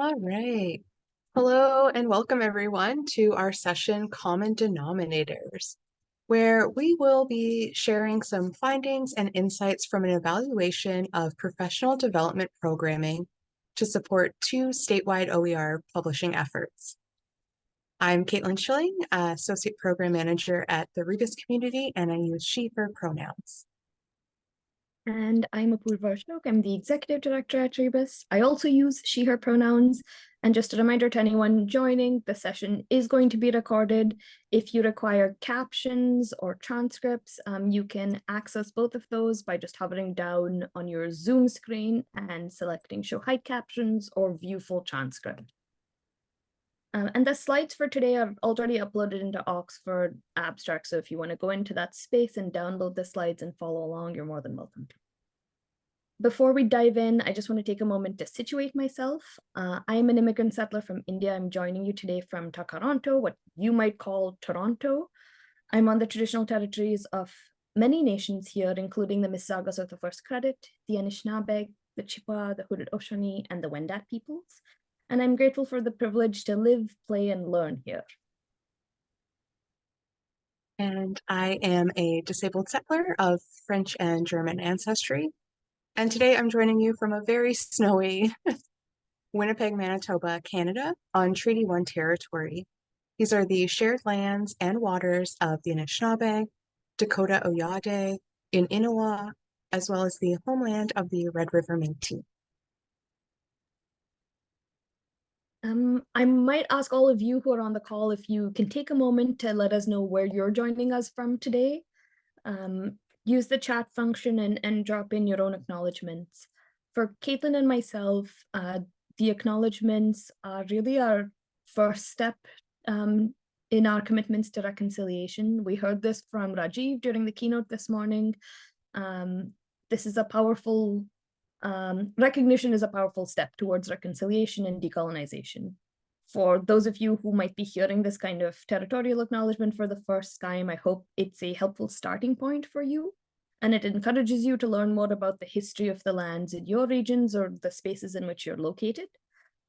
All right. Hello and welcome everyone to our session Common Denominators, where we will be sharing some findings and insights from an evaluation of professional development programming to support two statewide OER publishing efforts. I'm Kaitlin Schilling, Associate Program Manager at the Rebus community, and I use she, her pronouns. And I'm Apurva Ashok. I'm the Executive Director at Rebus. I also use she, her pronouns. And just a reminder to anyone joining, the session is going to be recorded. If you require captions or transcripts, you can access both of those by just hovering down on your Zoom screen and selecting show hide captions or view full transcript. And the slides for today are already uploaded into Oxford Abstract. So if you want to go into that space and download the slides and follow along, you're more than welcome to. Before we dive in, I just want to take a moment to situate myself. I'm an immigrant settler from India. I'm joining you today from Takaranto, what you might call Toronto. I'm on the traditional territories of many nations here, including the Mississaugas of the First Credit, the Anishinaabe, the Chippewa, the Haudenosaunee, and the Wendat peoples. And I'm grateful for the privilege to live, play, and learn here. And I am a disabled settler of French and German ancestry. And today I'm joining you from a very snowy Winnipeg, Manitoba, Canada, on Treaty 1 territory. These are the shared lands and waters of the Anishinaabe, Dakota Oyade, Ininawa, as well as the homeland of the Red River Métis. I might ask all of you who are on the call if you can take a moment to let us know where you're joining us from today. Use the chat function and drop in your own acknowledgements. For Kaitlin and myself, the acknowledgements are really our first step in our commitments to reconciliation. We heard this from Rajiv during the keynote this morning. This is a powerful recognition is a powerful step towards reconciliation and decolonization. For those of you who might be hearing this kind of territorial acknowledgement for the first time, I hope it's a helpful starting point for you, and it encourages you to learn more about the history of the lands in your regions or the spaces in which you're located.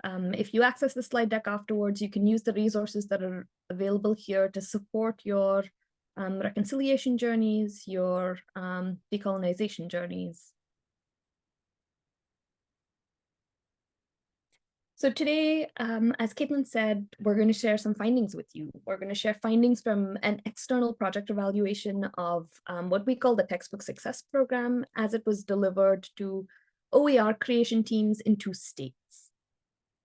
If you access the slide deck afterwards, you can use the resources that are available here to support your reconciliation journeys, your decolonization journeys. So today, as Kaitlin said, we're going to share some findings with you. We're going to share findings from an external project evaluation of what we call the Textbook Success Program as it was delivered to OER creation teams in 2 states.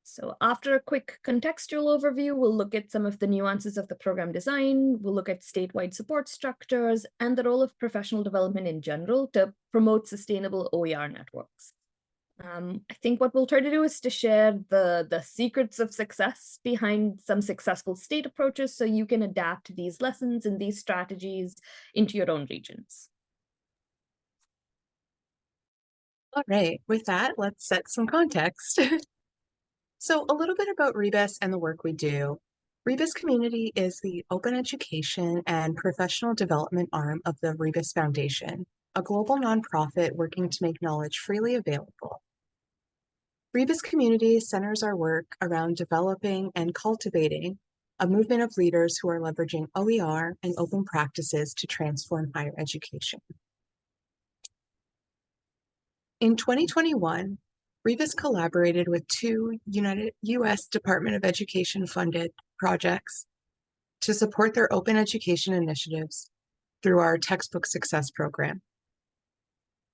So after a quick contextual overview, we'll look at some of the nuances of the program design, we'll look at statewide support structures, and the role of professional development in general to promote sustainable OER networks. I think what we'll try to do is to share the secrets of success behind some successful state approaches so you can adapt these lessons and these strategies into your own regions. All right, with that, let's set some context. So a little bit about Rebus and the work we do. Rebus Community is the open education and professional development arm of the Rebus Foundation, a global nonprofit working to make knowledge freely available. Rebus Community centers our work around developing and cultivating a movement of leaders who are leveraging OER and open practices to transform higher education. In 2021, Rebus collaborated with 2 U.S. Department of Education funded projects to support their open education initiatives through our Textbook Success Program.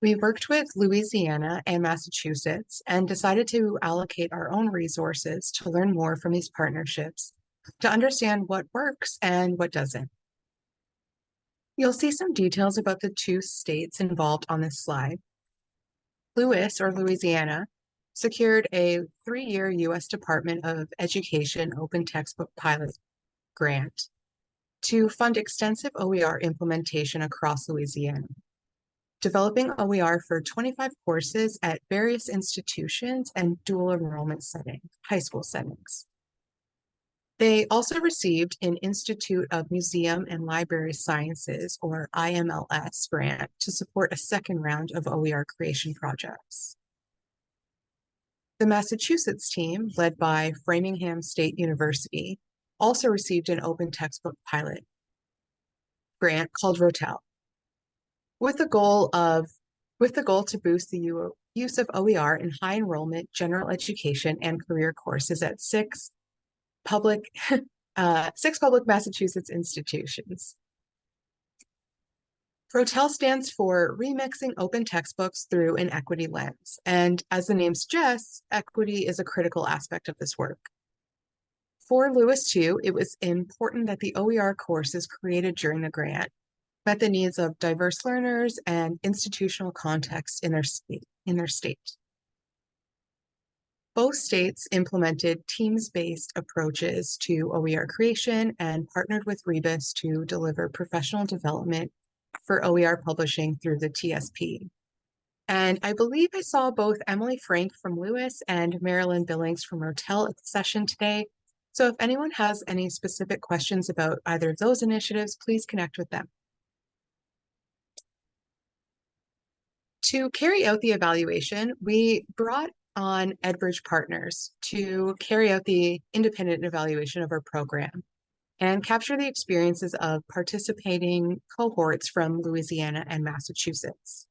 We worked with Louisiana and Massachusetts and decided to allocate our own resources to learn more from these partnerships to understand what works and what doesn't. You'll see some details about the 2 states involved on this slide. Louisiana, secured a 3-year U.S. Department of Education open textbook pilot grant to fund extensive OER implementation across Louisiana, developing OER for 25 courses at various institutions and dual enrollment settings, high school settings. They also received an Institute of Museum and Library Sciences, or IMLS, grant to support a second round of OER creation projects. The Massachusetts team, led by Framingham State University, also received an open textbook pilot grant called Rotel, with the goal to boost the use of OER in high enrollment general education and career courses at six public Massachusetts institutions. Rotel stands for Remixing Open Textbooks Through an Equity Lens, and as the name suggests, equity is a critical aspect of this work. For Lewis, too, it was important that the OER courses created during the grant met the needs of diverse learners and institutional context in their state. Both states implemented teams-based approaches to OER creation and partnered with Rebus to deliver professional development for OER publishing through the TSP. And I believe I saw both Emily Frank from Lewis and Marilyn Billings from Rotel at the session today. So if anyone has any specific questions about either of those initiatives, please connect with them. To carry out the evaluation, we brought on Edbridge Partners to carry out the independent evaluation of our program and capture the experiences of participating cohorts from Louisiana and Massachusetts.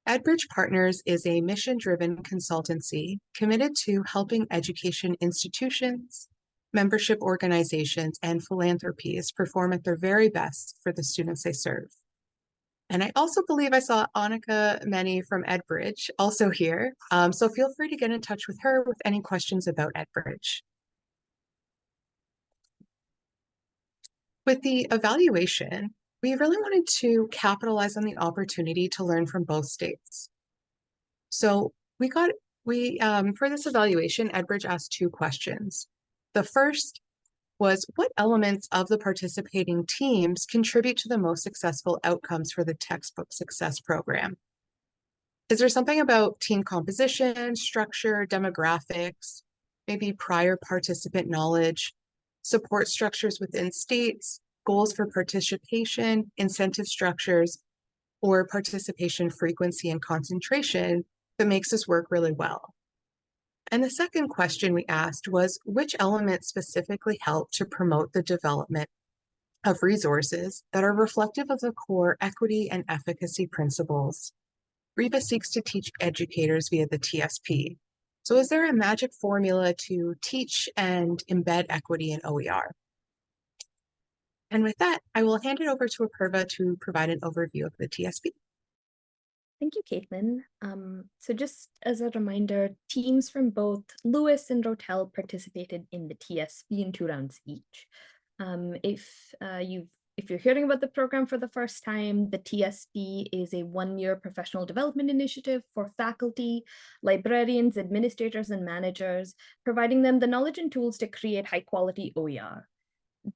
Edbridge Partners is a mission-driven consultancy committed to helping education institutions, membership organizations, and philanthropies perform at their very best for the students they serve. And I also believe I saw Annika Meni from Edbridge also here. So feel free to get in touch with her with any questions about Edbridge. With the evaluation, we really wanted to capitalize on the opportunity to learn from both states. So for this evaluation, Edbridge asked two questions. The first was, what elements of the participating teams contribute to the most successful outcomes for the textbook success program? Is there something about team composition, structure, demographics, maybe prior participant knowledge, support structures within states, goals for participation, incentive structures, or participation frequency and concentration that makes this work really well? And the second question we asked was, which elements specifically help to promote the development of resources that are reflective of the core equity and efficacy principles Rebus seeks to teach educators via the TSP? So is there a magic formula to teach and embed equity in OER? And with that, I will hand it over to Apurva to provide an overview of the TSP. Thank you, Kaitlin. So just as a reminder, teams from both Lewis and Rotel participated in the TSP in 2 rounds each. If you're hearing about the program for the first time, the TSP is a 1-year professional development initiative for faculty, librarians, administrators, and managers, providing them the knowledge and tools to create high-quality OER.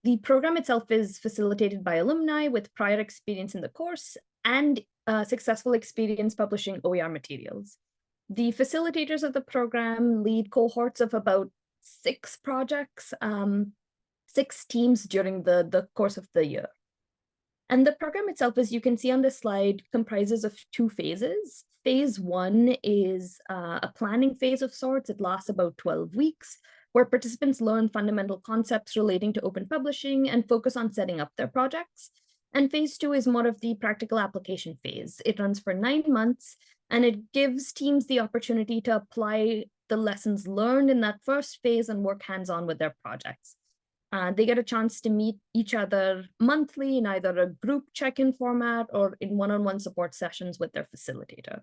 The program itself is facilitated by alumni with prior experience in the course and successful experience publishing OER materials. The facilitators of the program lead cohorts of about 6 projects, 6 teams during the course of the year. And the program itself, as you can see on this slide, comprises of 2 phases. Phase 1 is a planning phase of sorts. It lasts about 12 weeks, where participants learn fundamental concepts relating to open publishing and focus on setting up their projects. And phase 2 is more of the practical application phase. It runs for 9 months, and it gives teams the opportunity to apply the lessons learned in that first phase and work hands-on with their projects. They get a chance to meet each other monthly in either a group check-in format or in one-on-one support sessions with their facilitator.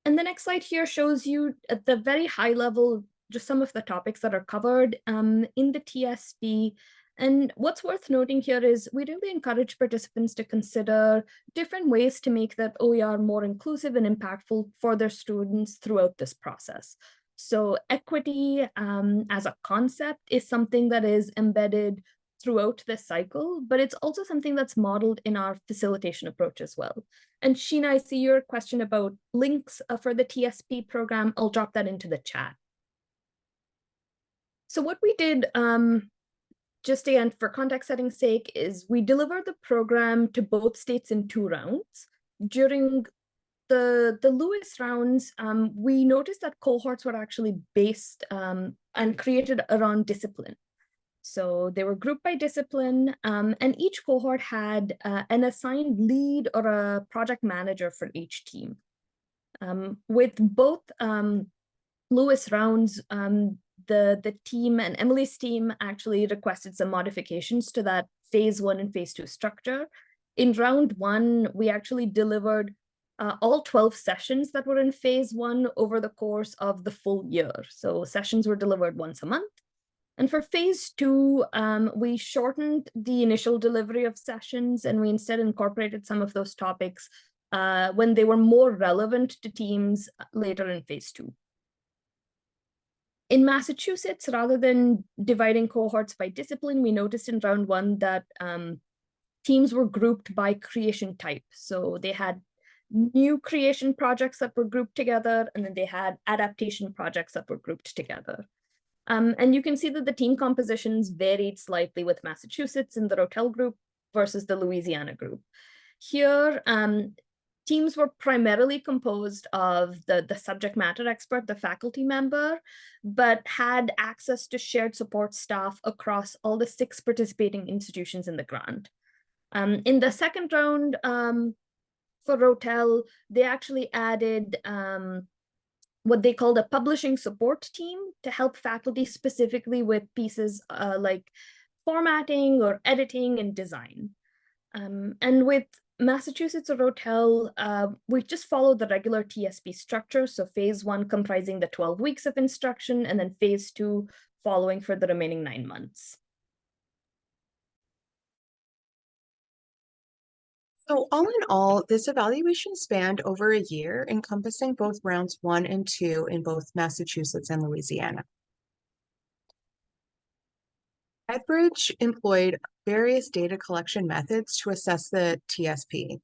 And the next slide here shows you at the very high level, just some of the topics that are covered in the TSP. And what's worth noting here is we really encourage participants to consider different ways to make that OER more inclusive and impactful for their students throughout this process. So equity as a concept is something that is embedded throughout this cycle, but it's also something that's modeled in our facilitation approach as well. And Sheena, I see your question about links for the TSP program. I'll drop that into the chat. So what we did, just again, for context setting sake, is we delivered the program to both states in 2 rounds. During the Lewis rounds, we noticed that cohorts were actually based and created around discipline. So they were grouped by discipline, and each cohort had an assigned lead or a project manager for each team. With both Lewis rounds, the team and Emily's team actually requested some modifications to that phase 1 and phase 2 structure. In round 1, we actually delivered all 12 sessions that were in phase 1 over the course of the full year. So sessions were delivered once a month. And for phase 2, we shortened the initial delivery of sessions, and we instead incorporated some of those topics when they were more relevant to teams later in phase 2. In Massachusetts, rather than dividing cohorts by discipline, we noticed in round 1 that teams were grouped by creation type. So they had new creation projects that were grouped together, and then they had adaptation projects that were grouped together. And you can see that the team compositions varied slightly with Massachusetts in the Rotel group versus the Louisiana group. Here, teams were primarily composed of the subject matter expert, the faculty member, but had access to shared support staff across all the 6 participating institutions in the grant. In the second round, for Rotel, they actually added what they called a publishing support team to help faculty specifically with pieces like formatting or editing and design. And with Massachusetts or Rotel, we just followed the regular TSP structure. So phase 1 comprising the 12 weeks of instruction, and then phase 2 following for the remaining 9 months. So all in all, this evaluation spanned over a year, encompassing both rounds 1 and 2 in both Massachusetts and Louisiana. Edbridge employed various data collection methods to assess the TSP.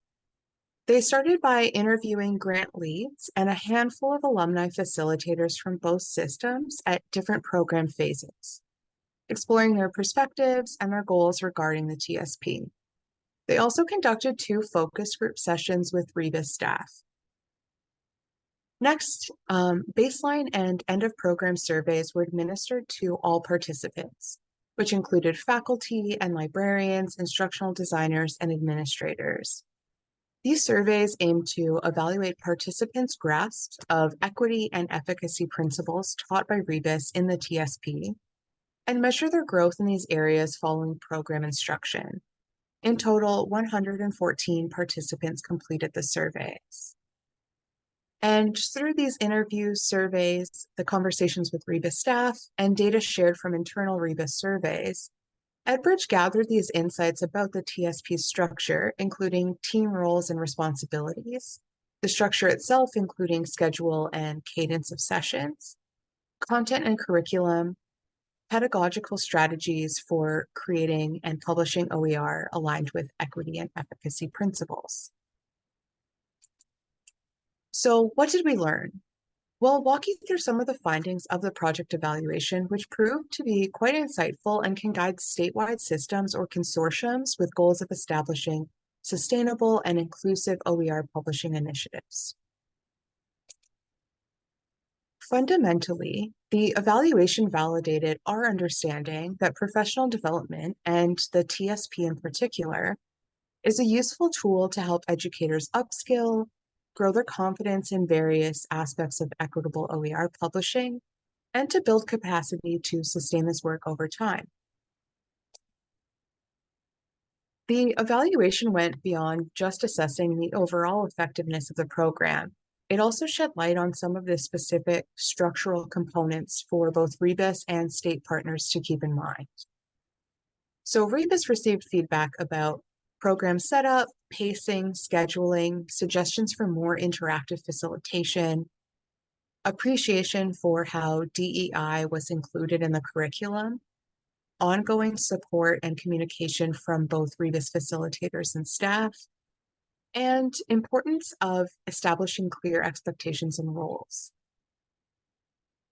They started by interviewing grant leads and a handful of alumni facilitators from both systems at different program phases, exploring their perspectives and their goals regarding the TSP. They also conducted 2 focus group sessions with Rebus staff. Next, baseline and end of program surveys were administered to all participants, which included faculty and librarians, instructional designers, and administrators. These surveys aim to evaluate participants' grasp of equity and efficacy principles taught by Rebus in the TSP and measure their growth in these areas following program instruction. In total, 114 participants completed the surveys. And through these interviews, surveys, the conversations with Rebus staff, and data shared from internal Rebus surveys, Edbridge gathered these insights about the TSP structure, including team roles and responsibilities, the structure itself, including schedule and cadence of sessions, content and curriculum, pedagogical strategies for creating and publishing OER aligned with equity and efficacy principles. So what did we learn? Well, I'll walk you through some of the findings of the project evaluation, which proved to be quite insightful and can guide statewide systems or consortiums with goals of establishing sustainable and inclusive OER publishing initiatives. Fundamentally, the evaluation validated our understanding that professional development, and the TSP in particular, is a useful tool to help educators upskill, grow their confidence in various aspects of equitable OER publishing, and to build capacity to sustain this work over time. The evaluation went beyond just assessing the overall effectiveness of the program. It also shed light on some of the specific structural components for both Rebus and state partners to keep in mind. So Rebus received feedback about program setup, pacing, scheduling, suggestions for more interactive facilitation, appreciation for how DEI was included in the curriculum, ongoing support and communication from both Rebus facilitators and staff, and importance of establishing clear expectations and roles.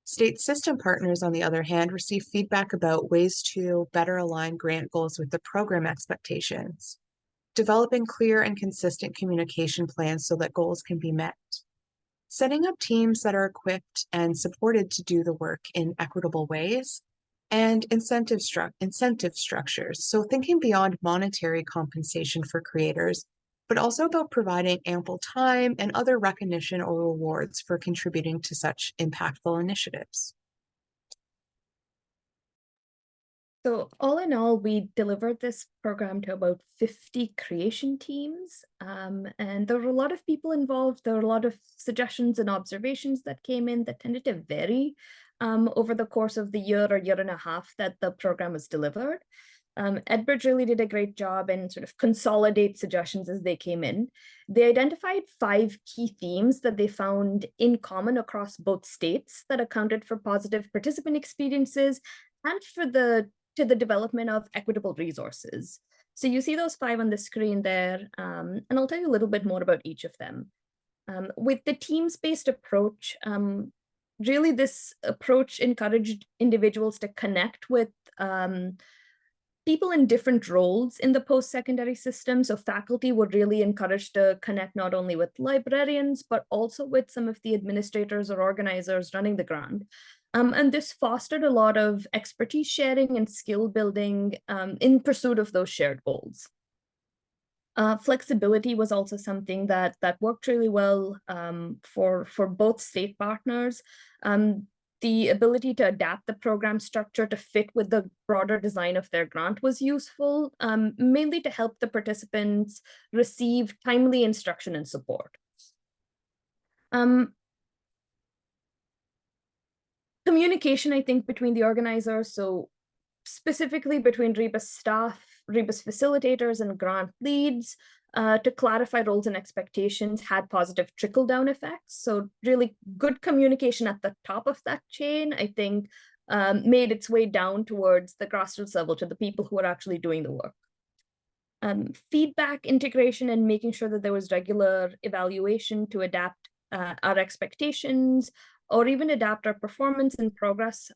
State system partners, on the other hand, received feedback about ways to better align grant goals with the program expectations, developing clear and consistent communication plans so that goals can be met setting up teams that are equipped and supported to do the work in equitable ways, and incentive structures. So thinking beyond monetary compensation for creators, but also about providing ample time and other recognition or rewards for contributing to such impactful initiatives. So all in all, we delivered this program to about 50 creation teams, and there were a lot of people involved. There were a lot of suggestions and observations that came in that tended to vary over the course of the year or year and a half that the program was delivered. Edbridge really did a great job in sort of consolidate suggestions as they came in. They identified 5 key themes that they found in common across both states that accounted for positive participant experiences and for the development of equitable resources. So you see those 5 on the screen there, and I'll tell you a little bit more about each of them. With the teams-based approach, really this approach encouraged individuals to connect with people in different roles in the post-secondary system. So faculty were really encouraged to connect not only with librarians, but also with some of the administrators or organizers running the grant. And this fostered a lot of expertise sharing and skill building in pursuit of those shared goals. Flexibility was also something that worked really well for both state partners. The ability to adapt the program structure to fit with the broader design of their grant was useful, mainly to help the participants receive timely instruction and support. Communication, I think, between the organizers, so specifically between Rebus staff, Rebus facilitators, and grant leads, to clarify roles and expectations had positive trickle-down effects. So really good communication at the top of that chain, I think, made its way down towards the grassroots level to the people who are actually doing the work. Feedback integration and making sure that there was regular evaluation to adapt our expectations or even adapt our performance and progress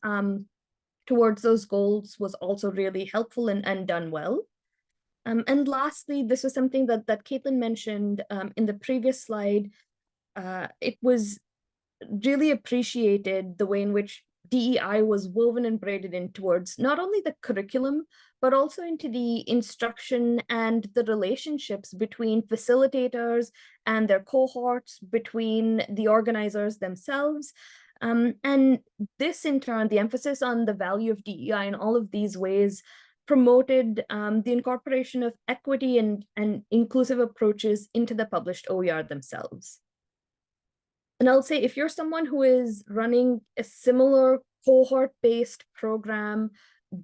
towards those goals was also really helpful and done well. And lastly, this was something that Kaitlin mentioned in the previous slide. It was really appreciated the way in which DEI was woven and braided in towards not only the curriculum, but also into the instruction and the relationships between facilitators and their cohorts, between the organizers themselves. And this, in turn, the emphasis on the value of DEI in all of these ways promoted the incorporation of equity and inclusive approaches into the published OER themselves. And I'll say, if you're someone who is running a similar cohort-based program,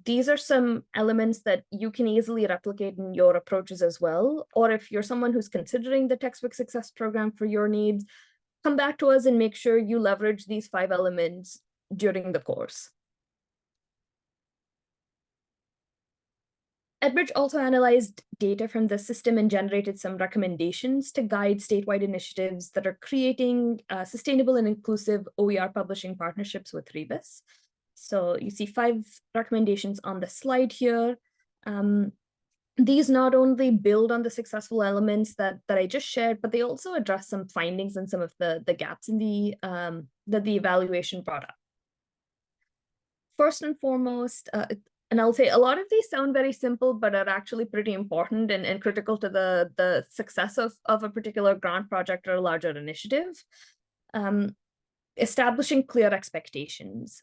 these are some elements that you can easily replicate in your approaches as well. Or if you're someone who's considering the textbook success program for your needs, come back to us and make sure you leverage these 5 elements during the course. Edbridge also analyzed data from the system and generated some recommendations to guide statewide initiatives that are creating sustainable and inclusive OER publishing partnerships with Rebus. So you see 5 recommendations on the slide here. These not only build on the successful elements that I just shared, but they also address some findings and some of the gaps in that the evaluation brought up. First and foremost, and I'll say a lot of these sound very simple, but are actually pretty important and critical to the success of a particular grant project or a larger initiative. Establishing clear expectations.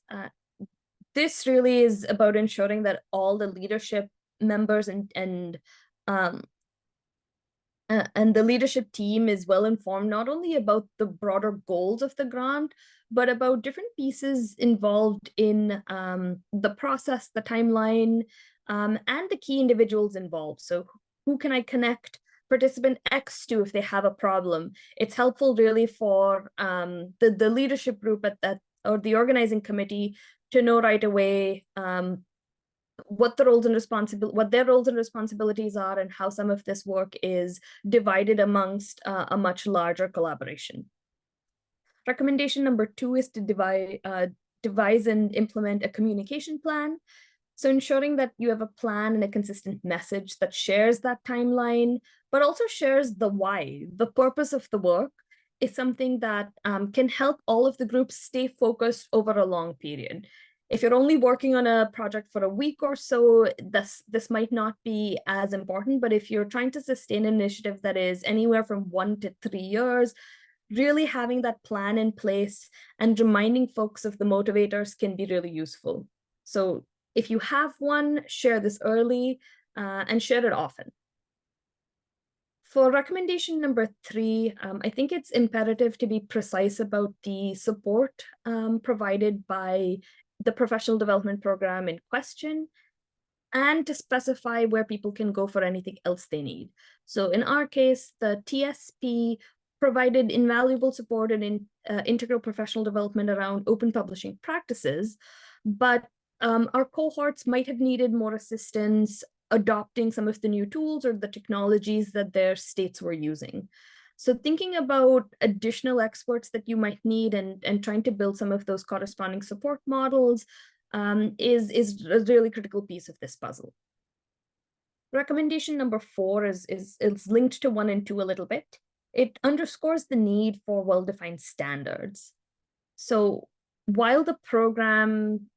This really is about ensuring that all the leadership members and the leadership team is well informed, not only about the broader goals of the grant, but about different pieces involved in the process, the timeline, and the key individuals involved. So who can I connect participant X to if they have a problem? It's helpful really for the leadership group at that, or the organizing committee, to know right away what their roles and responsibilities are, and how some of this work is divided amongst a much larger collaboration. Recommendation number 2 is to devise and implement a communication plan. So ensuring that you have a plan and a consistent message that shares that timeline, but also shares the why, the purpose of the work, is something that can help all of the groups stay focused over a long period. If you're only working on a project for a week or so, this might not be as important, but if you're trying to sustain an initiative that is anywhere from 1 to 3 years, really having that plan in place and reminding folks of the motivators can be really useful. So if you have one, share this early and share it often. For recommendation number 3, I think it's imperative to be precise about the support provided by the professional development program in question, and to specify where people can go for anything else they need. So in our case, the TSP provided invaluable support and integral professional development around open publishing practices, but our cohorts might have needed more assistance adopting some of the new tools or the technologies that their states were using. So thinking about additional experts that you might need and trying to build some of those corresponding support models is a really critical piece of this puzzle. Recommendation number 4 is linked to 1 and 2 a little bit. It underscores the need for well-defined standards. So while the program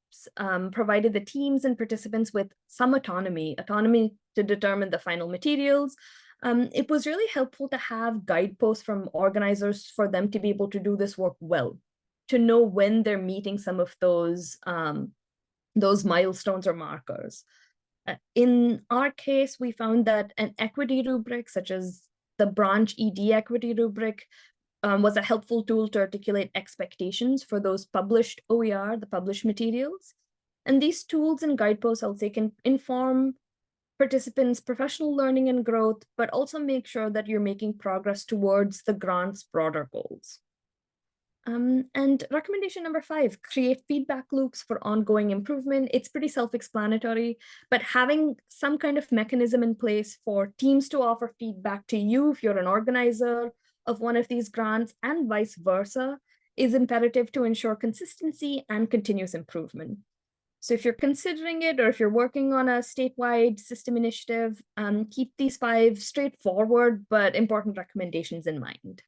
provided the teams and participants with some autonomy to determine the final materials, it was really helpful to have guideposts from organizers for them to be able to do this work well, to know when they're meeting some of those milestones or markers. In our case, we found that an equity rubric, such as the branch ED equity rubric, was a helpful tool to articulate expectations for those published OER, the published materials. And these tools and guideposts, I'll say, can inform participants' professional learning and growth, but also make sure that you're making progress towards the grant's broader goals. And recommendation number 5, create feedback loops for ongoing improvement. It's pretty self-explanatory, but having some kind of mechanism in place for teams to offer feedback to you if you're an organizer of one of these grants and vice versa is imperative to ensure consistency and continuous improvement. So if you're considering it, or if you're working on a statewide system initiative, keep these 5 straightforward but important recommendations in mind.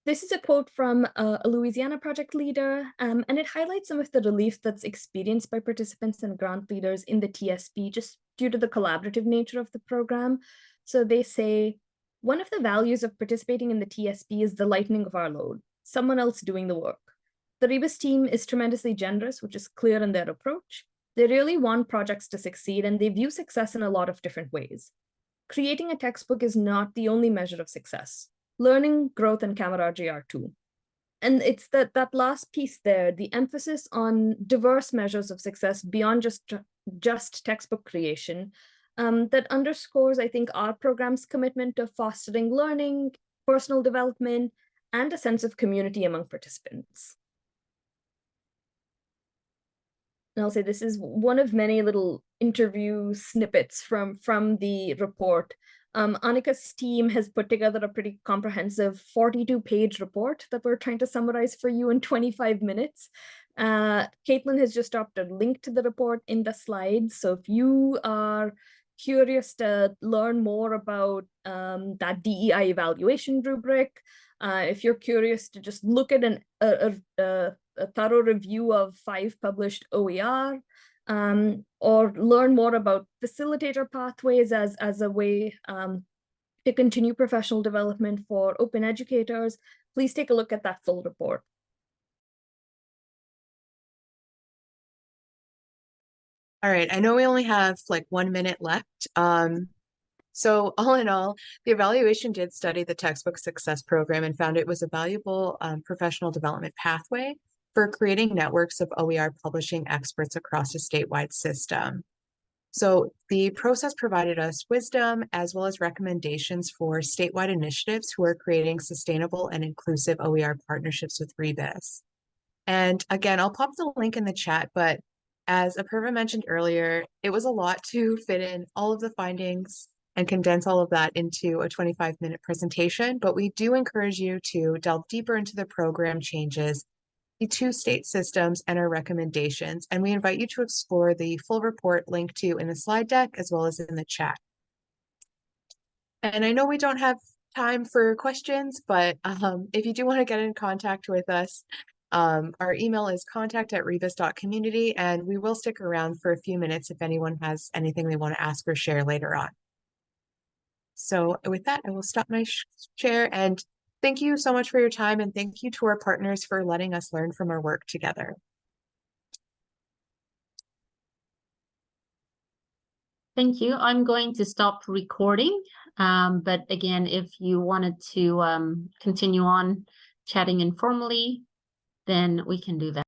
This is a quote from a Louisiana project leader, and it highlights some of the relief that's experienced by participants and grant leaders in the TSP just due to the collaborative nature of the program. So they say, one of the values of participating in the TSP is the lightening of our load, someone else doing the work. The Rebus team is tremendously generous, which is clear in their approach. They really want projects to succeed, and they view success in a lot of different ways. Creating a textbook is not the only measure of success. Learning, growth, and camaraderie are too. And it's that last piece there, the emphasis on diverse measures of success beyond just textbook creation, that underscores, I think, our program's commitment to fostering learning, personal development, and a sense of community among participants. And I'll say this is one of many little interview snippets from the report. Annika's team has put together a pretty comprehensive 42-page report that we're trying to summarize for you in 25 minutes. Kaitlin has just dropped a link to the report in the slides. So if you are curious to learn more about that DEI evaluation rubric, if you're curious to just look at a thorough review of 5 published OER, or learn more about facilitator pathways as a way to continue professional development for open educators, please take a look at that full report. All right, I know we only have like 1 minute left. So all in all, the evaluation did study the textbook success program and found it was a valuable professional development pathway for creating networks of OER publishing experts across a statewide system. So the process provided us wisdom as well as recommendations for statewide initiatives who are creating sustainable and inclusive OER partnerships with Rebus. And again, I'll pop the link in the chat, but as Apurva mentioned earlier, it was a lot to fit in all of the findings and condense all of that into a 25-minute presentation, but we do encourage you to delve deeper into the program changes, the 2 state systems, and our recommendations, and we invite you to explore the full report linked to in the slide deck as well as in the chat. And I know we don't have time for questions, but if you do want to get in contact with us, our email is contact@rebus.community, and we will stick around for a few minutes if anyone has anything they want to ask or share later on. So with that, I will stop my share, and thank you so much for your time, and thank you to our partners for letting us learn from our work together. Thank you. I'm going to stop recording. But again, if you wanted to continue on chatting informally, then we can do that.